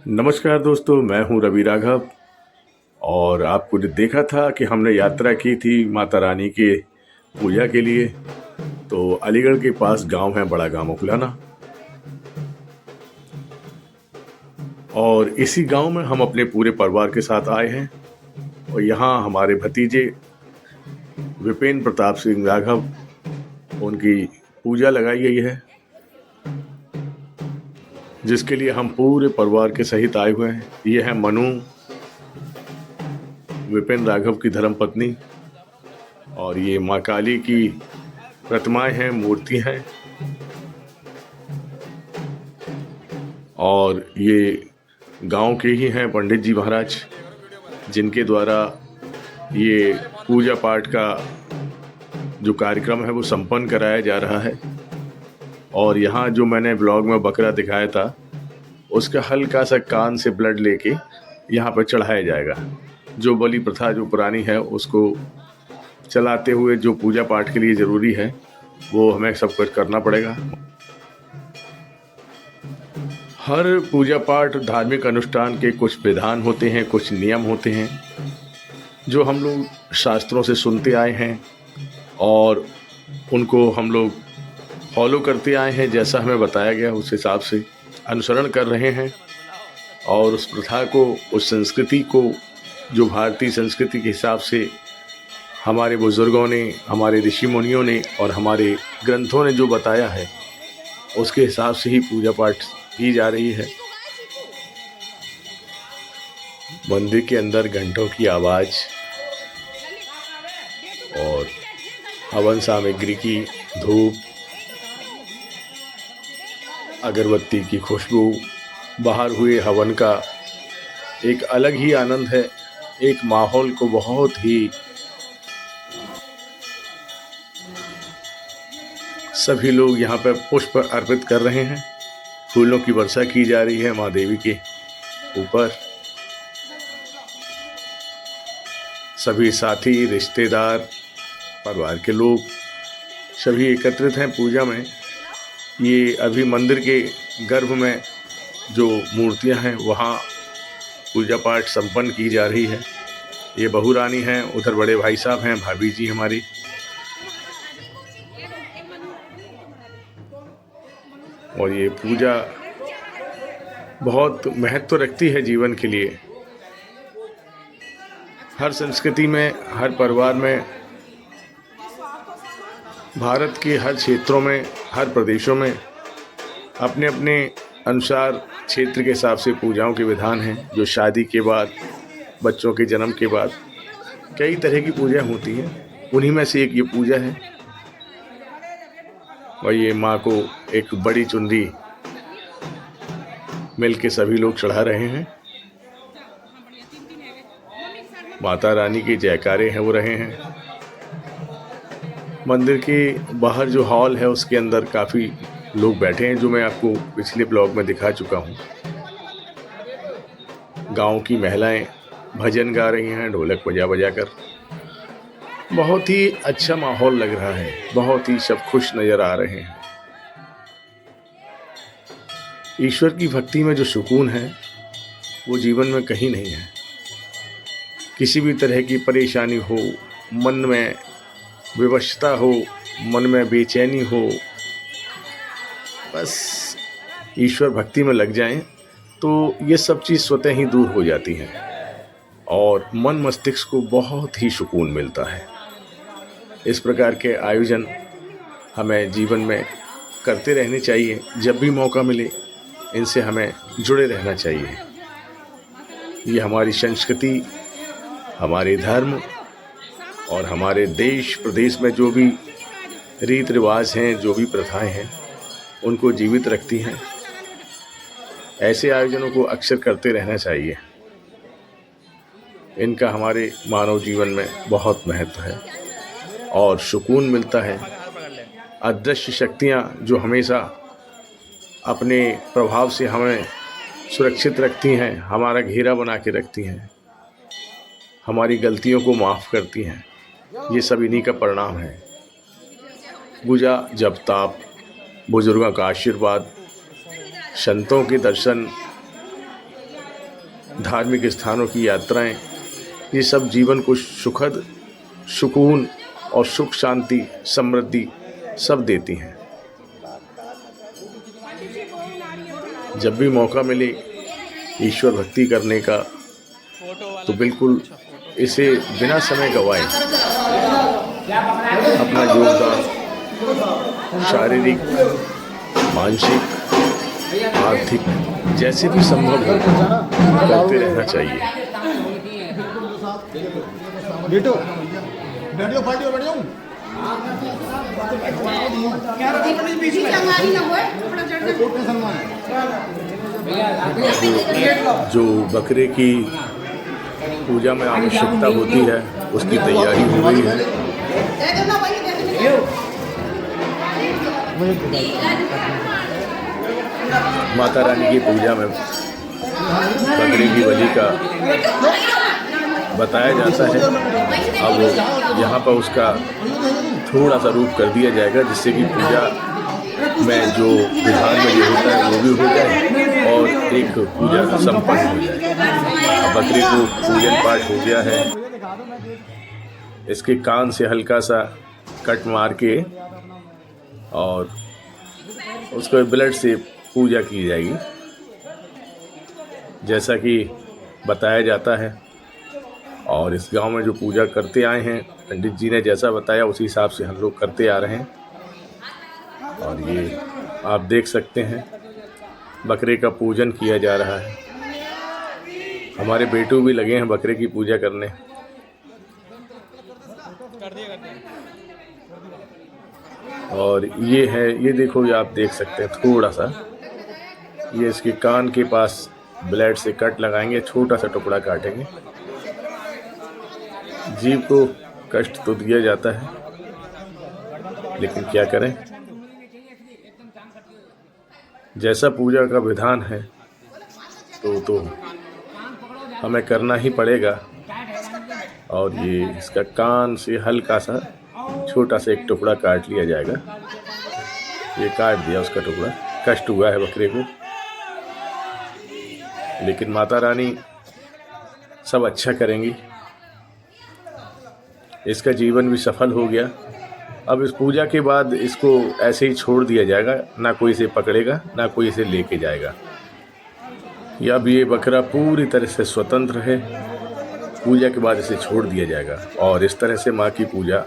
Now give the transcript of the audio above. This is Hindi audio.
नमस्कार दोस्तों, मैं हूं रवि राघव। और आपको जो देखा था कि हमने यात्रा की थी माता रानी के पूजा के लिए। तो अलीगढ़ के पास गांव है बड़ा गांव मुखलाना, और इसी गांव में हम अपने पूरे परिवार के साथ आए हैं। और यहाँ हमारे भतीजे विपिन प्रताप सिंह राघव, उनकी पूजा लगाई गई है, जिसके लिए हम पूरे परिवार के सहित आए हुए हैं। ये है मनु, विपिन राघव की धर्मपत्नी, और ये माँ काली की प्रतिमाएं हैं, मूर्ति हैं। और ये गांव के ही हैं पंडित जी महाराज, जिनके द्वारा ये पूजा पाठ का जो कार्यक्रम है वो संपन्न कराया जा रहा है। और यहाँ जो मैंने ब्लॉग में बकरा दिखाया था, उसका हल्का सा कान से ब्लड लेके यहाँ पर चढ़ाया जाएगा। जो बलि प्रथा जो पुरानी है उसको चलाते हुए जो पूजा पाठ के लिए ज़रूरी है वो हमें सब कुछ करना पड़ेगा। हर पूजा पाठ धार्मिक अनुष्ठान के कुछ विधान होते हैं, कुछ नियम होते हैं जो हम लोग शास्त्रों से सुनते आए हैं और उनको हम लोग फॉलो करते आए हैं। जैसा हमें बताया गया उस हिसाब से अनुसरण कर रहे हैं, और उस प्रथा को, उस संस्कृति को, जो भारतीय संस्कृति के हिसाब से हमारे बुजुर्गों ने, हमारे ऋषि मुनियों ने और हमारे ग्रंथों ने जो बताया है, उसके हिसाब से ही पूजा पाठ की जा रही है। मंदिर के अंदर घंटों की आवाज़ और हवन सामग्री की धूप, अगरबत्ती की खुशबू, बाहर हुए हवन का एक अलग ही आनंद है। एक माहौल को बहुत ही सभी लोग यहाँ पर पुष्प अर्पित कर रहे हैं। फूलों की वर्षा की जा रही है माँ देवी के ऊपर। सभी साथी, रिश्तेदार, परिवार के लोग सभी एकत्रित हैं पूजा में। ये अभी मंदिर के गर्भ में जो मूर्तियां हैं वहाँ पूजा पाठ संपन्न की जा रही है। ये बहू रानी हैं, उधर बड़े भाई साहब हैं, भाभी जी हमारी। और ये पूजा बहुत महत्व रखती है जीवन के लिए। हर संस्कृति में, हर परिवार में, भारत के हर क्षेत्रों में, हर प्रदेशों में अपने अपने अनुसार क्षेत्र के हिसाब से पूजाओं के विधान हैं। जो शादी के बाद, बच्चों के जन्म के बाद कई तरह की पूजा होती हैं, उन्हीं में से एक ये पूजा है। और ये माँ को एक बड़ी चुनरी मिल के सभी लोग चढ़ा रहे हैं। माता रानी के जयकारे हैं वो रहे हैं। मंदिर के बाहर जो हॉल है उसके अंदर काफ़ी लोग बैठे हैं, जो मैं आपको पिछले ब्लॉग में दिखा चुका हूँ। गांव की महिलाएं भजन गा रही हैं ढोलक बजा बजा कर। बहुत ही अच्छा माहौल लग रहा है, बहुत ही सब खुश नज़र आ रहे हैं। ईश्वर की भक्ति में जो सुकून है वो जीवन में कहीं नहीं है। किसी भी तरह की परेशानी हो, मन में विवशता हो, मन में बेचैनी हो, बस ईश्वर भक्ति में लग जाएं तो ये सब चीज़ स्वतः ही दूर हो जाती हैं और मन मस्तिष्क को बहुत ही सुकून मिलता है। इस प्रकार के आयोजन हमें जीवन में करते रहने चाहिए। जब भी मौका मिले इनसे हमें जुड़े रहना चाहिए। ये हमारी संस्कृति, हमारे धर्म और हमारे देश प्रदेश में जो भी रीत रिवाज हैं, जो भी प्रथाएं हैं, उनको जीवित रखती हैं। ऐसे आयोजनों को अक्सर करते रहना चाहिए। इनका हमारे मानव जीवन में बहुत महत्व है और सुकून मिलता है। अदृश्य शक्तियाँ जो हमेशा अपने प्रभाव से हमें सुरक्षित रखती हैं, हमारा घेरा बना के रखती हैं, हमारी गलतियों को माफ़ करती हैं, ये सब इन्हीं का परिणाम है। पूजा, जप, ताप, बुजुर्गों का आशीर्वाद, संतों के दर्शन, धार्मिक स्थानों की यात्राएं, ये सब जीवन को सुखद, सुकून और सुख शांति, समृद्धि सब देती हैं। जब भी मौका मिले ईश्वर भक्ति करने का तो बिल्कुल इसे बिना समय गंवाए अपना योगदान शारीरिक, मानसिक, आर्थिक जैसे भी संभव हो करते रहना चाहिए। बेटो बैठो बैठो बैठो जो बकरे की पूजा में आवश्यकता होती है उसकी तैयारी हो गई है। माता रानी की पूजा में बकरे की बलि का बताया जाता है। अब यहाँ पर उसका थोड़ा सा रूप कर दिया जाएगा जिससे कि पूजा में जो विधान में ये होता है वो भी हो जाए और एक पूजा संपन्न हो जाए। अब बकरे को पूजन पाठ हो गया है। इसके कान से हल्का सा कट मार के और उसको ब्लेड से पूजा की जाएगी जैसा कि बताया जाता है। और इस गांव में जो पूजा करते आए हैं पंडित जी ने जैसा बताया उसी हिसाब से हम लोग करते आ रहे हैं। और ये आप देख सकते हैं बकरे का पूजन किया जा रहा है। हमारे बेटू भी लगे हैं बकरे की पूजा करने। और ये है, ये देखो, ये आप देख सकते हैं थोड़ा सा ये इसके कान के पास ब्लेड से कट लगाएंगे, छोटा सा टुकड़ा काटेंगे। जीव को कष्ट तो दिया जाता है लेकिन क्या करें, जैसा पूजा का विधान है तो हमें करना ही पड़ेगा। और ये इसका कान से हल्का सा छोटा सा एक टुकड़ा काट लिया जाएगा। ये काट दिया उसका टुकड़ा, कष्ट हुआ है बकरे को, लेकिन माता रानी सब अच्छा करेंगी। इसका जीवन भी सफल हो गया। अब इस पूजा के बाद इसको ऐसे ही छोड़ दिया जाएगा, ना कोई इसे पकड़ेगा ना कोई इसे लेके जाएगा। या अब ये बकरा पूरी तरह से स्वतंत्र है। पूजा के बाद इसे छोड़ दिया जाएगा और इस तरह से माँ की पूजा